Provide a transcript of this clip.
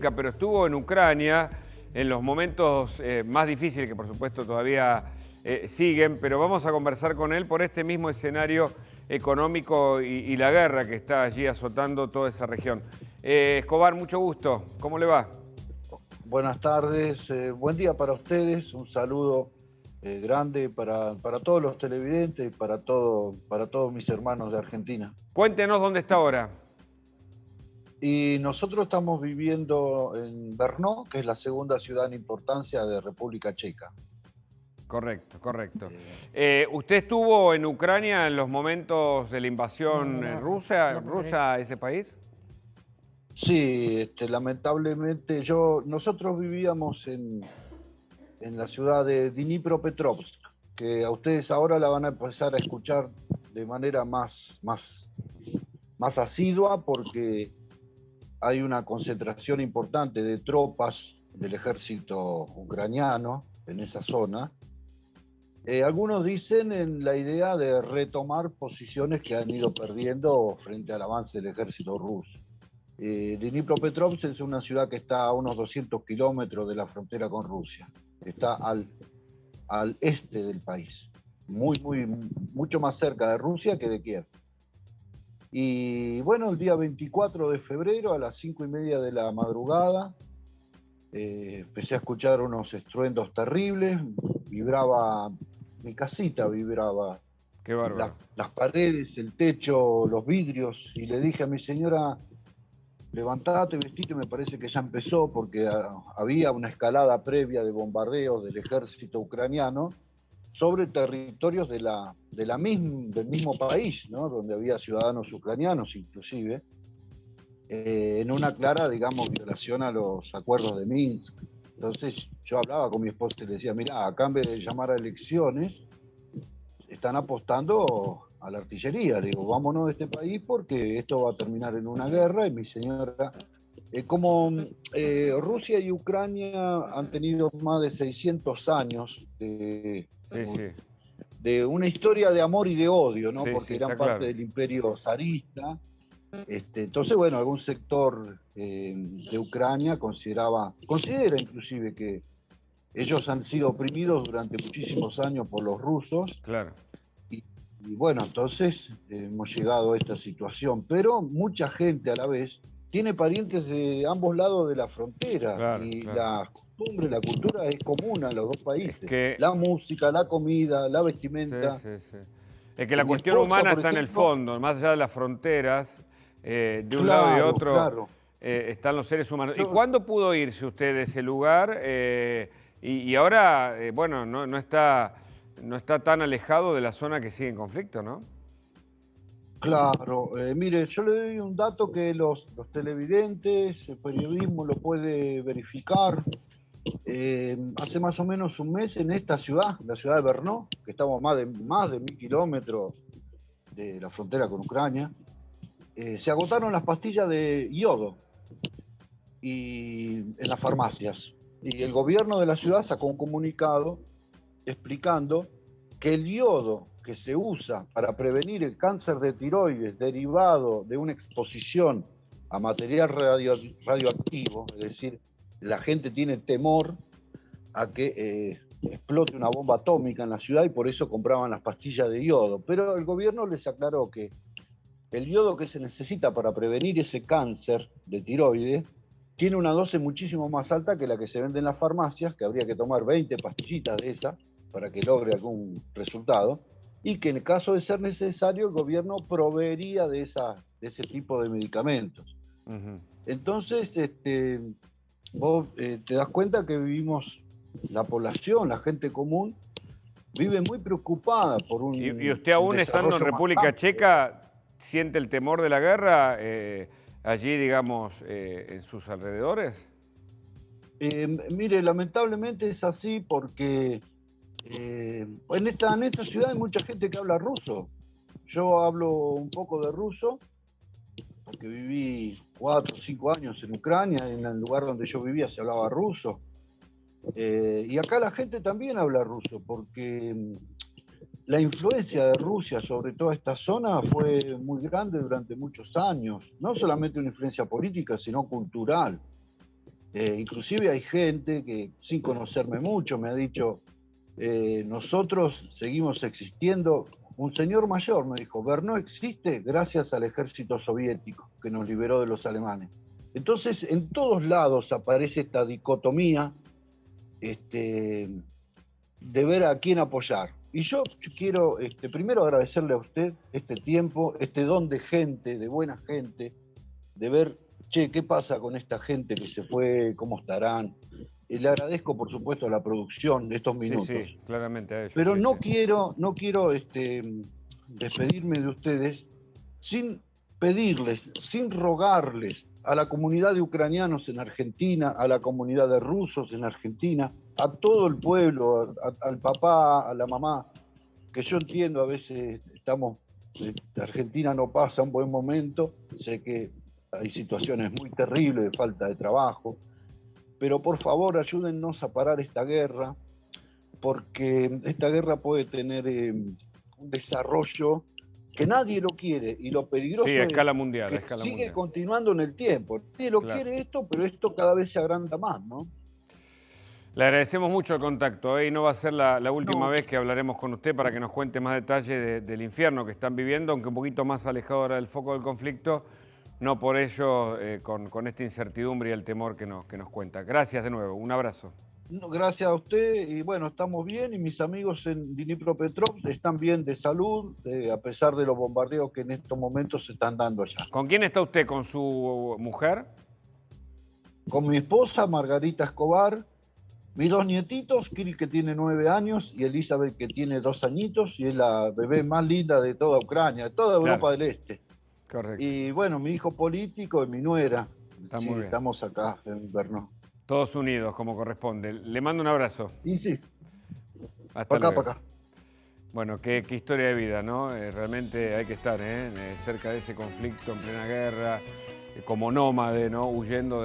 Checa, pero estuvo en Ucrania en los momentos más difíciles, que por supuesto todavía siguen, pero vamos a conversar con él por este mismo escenario económico y la guerra que está allí azotando toda esa región. Escobar, mucho gusto. ¿Cómo le va? Buenas tardes, buen día para ustedes, un saludo grande para todos los televidentes y para todos mis hermanos de Argentina. Cuéntenos dónde está ahora. Y nosotros estamos viviendo en Brno, que es la segunda ciudad en importancia de República Checa. Correcto, correcto. ¿Usted estuvo en Ucrania en los momentos de la invasión rusa a ese país? Sí, lamentablemente nosotros vivíamos en la ciudad de Dnipropetrovsk, que a ustedes ahora la van a empezar a escuchar de manera más asidua porque hay una concentración importante de tropas del ejército ucraniano en esa zona. Algunos dicen en la idea de retomar posiciones que han ido perdiendo frente al avance del ejército ruso. Dnipropetrovsk es una ciudad que está a unos 200 kilómetros de la frontera con Rusia. Está al este del país, mucho más cerca de Rusia que de Kiev. Y bueno, el día 24 de febrero a las 5:30 de la madrugada empecé a escuchar unos estruendos terribles, mi casita vibraba. Qué bárbaro. Las paredes, el techo, los vidrios, y le dije a mi señora: levantate, vestite, me parece que ya empezó, porque había una escalada previa de bombardeos del ejército ucraniano sobre territorios del mismo país, ¿no? Donde había ciudadanos ucranianos inclusive, en una clara, digamos, violación a los acuerdos de Minsk. Entonces yo hablaba con mi esposa y le decía: mirá, acá en vez de llamar a elecciones, están apostando a la artillería. Le digo: vámonos de este país porque esto va a terminar en una guerra. Y mi señora, como Rusia y Ucrania han tenido más de 600 años de una historia de amor y de odio, ¿no? Porque eran parte del imperio zarista. Entonces, bueno, algún sector de Ucrania considera inclusive que ellos han sido oprimidos durante muchísimos años por los rusos. Claro. Y bueno, entonces hemos llegado a esta situación. Pero mucha gente a la vez tiene parientes de ambos lados de la frontera. Claro, y claro. la costumbre, la cultura es común a los dos países. Es que... La música, la comida, la vestimenta. Sí. Es que la cuestión humana está en el fondo, más allá de las fronteras, de un lado y de otro, claro. están los seres humanos. ¿Y cuándo pudo irse usted de ese lugar? Y ahora, bueno, no está tan alejado de la zona que sigue en conflicto, ¿no? Claro, mire, yo le doy un dato que los televidentes, el periodismo lo puede verificar. Hace más o menos un mes en esta ciudad, la ciudad de Brno, que estamos más de 1000 kilómetros de la frontera con Ucrania, se agotaron las pastillas de yodo en las farmacias. Y el gobierno de la ciudad sacó un comunicado explicando que el yodo que se usa para prevenir el cáncer de tiroides derivado de una exposición a material radioactivo, es decir, la gente tiene temor a que explote una bomba atómica en la ciudad y por eso compraban las pastillas de yodo. Pero el gobierno les aclaró que el yodo que se necesita para prevenir ese cáncer de tiroides tiene una dosis muchísimo más alta que la que se vende en las farmacias, que habría que tomar 20 pastillitas de esas para que logre algún resultado, y que en caso de ser necesario el gobierno proveería de ese tipo de medicamentos. Entonces, vos te das cuenta que la población, la gente común, vive muy preocupada por un... ¿Y usted aún estando en República Checa siente el temor de la guerra allí, digamos, en sus alrededores? Mire, lamentablemente es así porque en esta ciudad hay mucha gente que habla ruso. Yo hablo un poco de ruso porque viví 4 o 5 años en Ucrania, en el lugar donde yo vivía se hablaba ruso. Y acá la gente también habla ruso, porque la influencia de Rusia sobre toda esta zona fue muy grande durante muchos años. No solamente una influencia política, sino cultural. Inclusive hay gente que, sin conocerme mucho, me ha dicho, nosotros seguimos existiendo. Un señor mayor me dijo, Brno existe gracias al ejército soviético que nos liberó de los alemanes. Entonces, en todos lados aparece esta dicotomía de ver a quién apoyar. Y yo quiero primero agradecerle a usted este tiempo, este don de gente, de buena gente, de ver, che, ¿qué pasa con esta gente que se fue? ¿Cómo estarán? Le agradezco, por supuesto, la producción de estos minutos. Sí, sí, claramente a ellos. Pero sí, no sí. quiero despedirme de ustedes sin pedirles, sin rogarles a la comunidad de ucranianos en Argentina, a la comunidad de rusos en Argentina, a todo el pueblo, al papá, a la mamá, que yo entiendo a veces Argentina no pasa un buen momento, sé que hay situaciones muy terribles de falta de trabajo, pero por favor ayúdennos a parar esta guerra, porque esta guerra puede tener un desarrollo que nadie lo quiere, y lo peligroso Sí, a escala es mundial, que a escala sigue mundial. continuando en el tiempo. Nadie lo Claro. quiere esto, pero esto cada vez se agranda más, ¿no? Le agradecemos mucho el contacto, y no va a ser la última No, vez que hablaremos con usted para que nos cuente más detalles del infierno que están viviendo, aunque un poquito más alejado ahora del foco del conflicto, no por ello con esta incertidumbre y el temor que nos cuenta. Gracias de nuevo, un abrazo. no, gracias a usted, y bueno, estamos bien, y mis amigos en Dnipropetrovsk están bien de salud, a pesar de los bombardeos que en estos momentos se están dando allá. ¿Con quién está usted? ¿Con su mujer? Con mi esposa, Margarita Escobar, mis dos nietitos, Kirill, que tiene 9 años, y Elizabeth, que tiene 2 añitos, y es la bebé más linda de toda Ucrania, de toda Europa del Este. Correcto. Y bueno, mi hijo político y mi nuera. Está Sí, muy bien. estamos acá en Brno. Todos unidos, como corresponde. Le mando un abrazo. Y sí, Hasta para acá, luego. para acá. Bueno, qué historia de vida, ¿no? Realmente hay que estar cerca de ese conflicto, en plena guerra, como nómade, ¿no? Huyendo de la